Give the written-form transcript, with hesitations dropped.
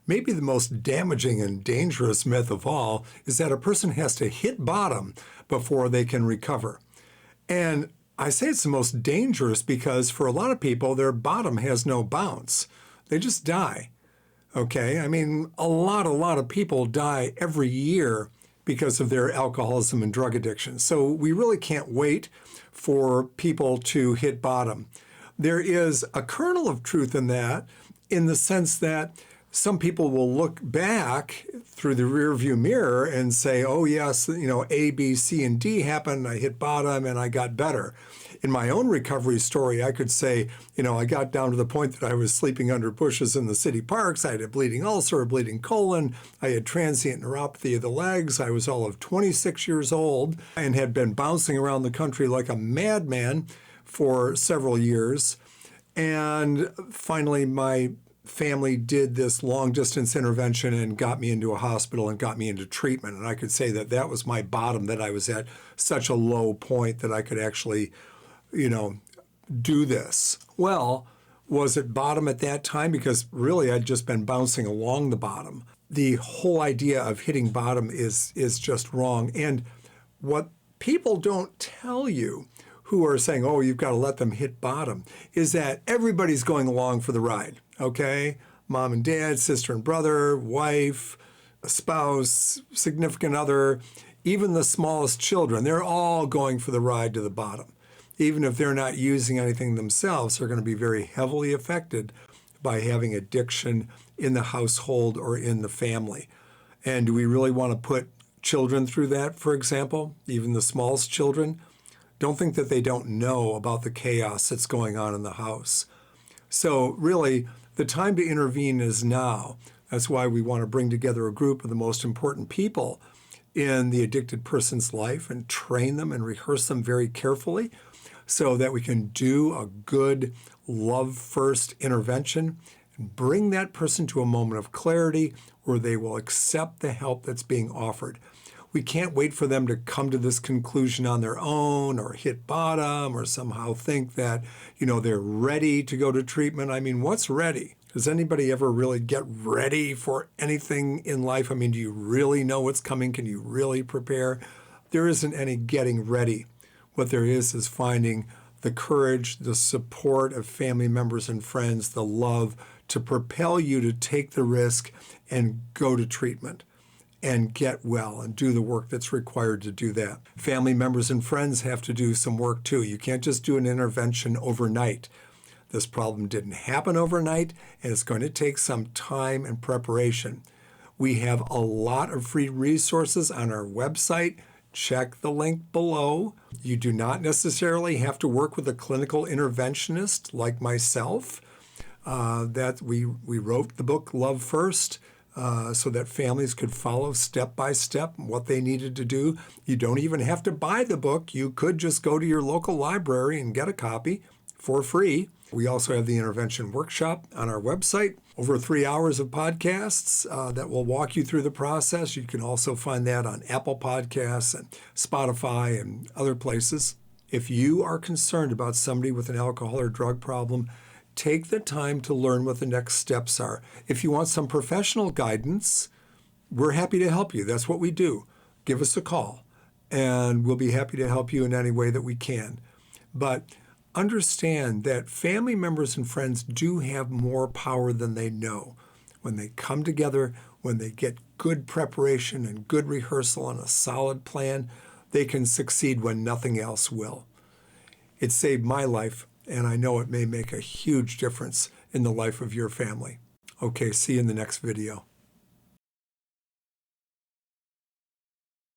maybe the most damaging and dangerous myth of all is that a person has to hit bottom before they can recover. And I say it's the most dangerous because for a lot of people, their bottom has no bounce. They just die. Okay? I mean, a lot of people die every year because of their alcoholism and drug addiction. So we really can't wait for people to hit bottom. There is a kernel of truth in that, in the sense that some people will look back through the rearview mirror and say, oh yes, A, B, C, and D happened, I hit bottom and I got better. In my own recovery story, I could say, I got down to the point that I was sleeping under bushes in the city parks. I had a bleeding ulcer, a bleeding colon. I had transient neuropathy of the legs. I was all of 26 years old and had been bouncing around the country like a madman for several years. And finally, my family did this long-distance intervention and got me into a hospital and got me into treatment. And I could say that that was my bottom, that I was at such a low point that I could actually, do this. Well, was it bottom at that time? Because really, I'd just been bouncing along the bottom. The whole idea of hitting bottom is just wrong. And what people don't tell you who are saying, oh, you've got to let them hit bottom, is that everybody's going along for the ride, okay? Mom and dad, sister and brother, wife, spouse, significant other, even the smallest children, they're all going for the ride to the bottom. Even if they're not using anything themselves, they're going to be very heavily affected by having addiction in the household or in the family. And do we really want to put children through that, for example, even the smallest children? Don't think that they don't know about the chaos that's going on in the house. So really, the time to intervene is now. That's why we want to bring together a group of the most important people in the addicted person's life and train them and rehearse them very carefully so that we can do a good love-first intervention and bring that person to a moment of clarity where they will accept the help that's being offered. We can't wait for them to come to this conclusion on their own or hit bottom or somehow think that, they're ready to go to treatment. I mean, what's ready? Does anybody ever really get ready for anything in life? I mean, do you really know what's coming? Can you really prepare? There isn't any getting ready. What there is finding the courage, the support of family members and friends, the love to propel you to take the risk and go to treatment and get well and do the work that's required to do that. Family members and friends have to do some work too. You can't just do an intervention overnight. This problem didn't happen overnight, and it's going to take some time and preparation. We have a lot of free resources on our website. Check the link below. You do not necessarily have to work with a clinical interventionist like myself. That we wrote the book Love First, so that families could follow step by step what they needed to do. You don't even have to buy the book. You could just go to your local library and get a copy for free. We also have the intervention workshop on our website, over 3 hours of podcasts that will walk you through the process. You can also find that on Apple Podcasts and Spotify and other places. If you are concerned about somebody with an alcohol or drug problem, take the time to learn what the next steps are. If you want some professional guidance, we're happy to help you. That's what we do. Give us a call, and we'll be happy to help you in any way that we can. But understand that family members and friends do have more power than they know. When they come together, when they get good preparation and good rehearsal and a solid plan, they can succeed when nothing else will. It saved my life, and I know it may make a huge difference in the life of your family. Okay, see you in the next video.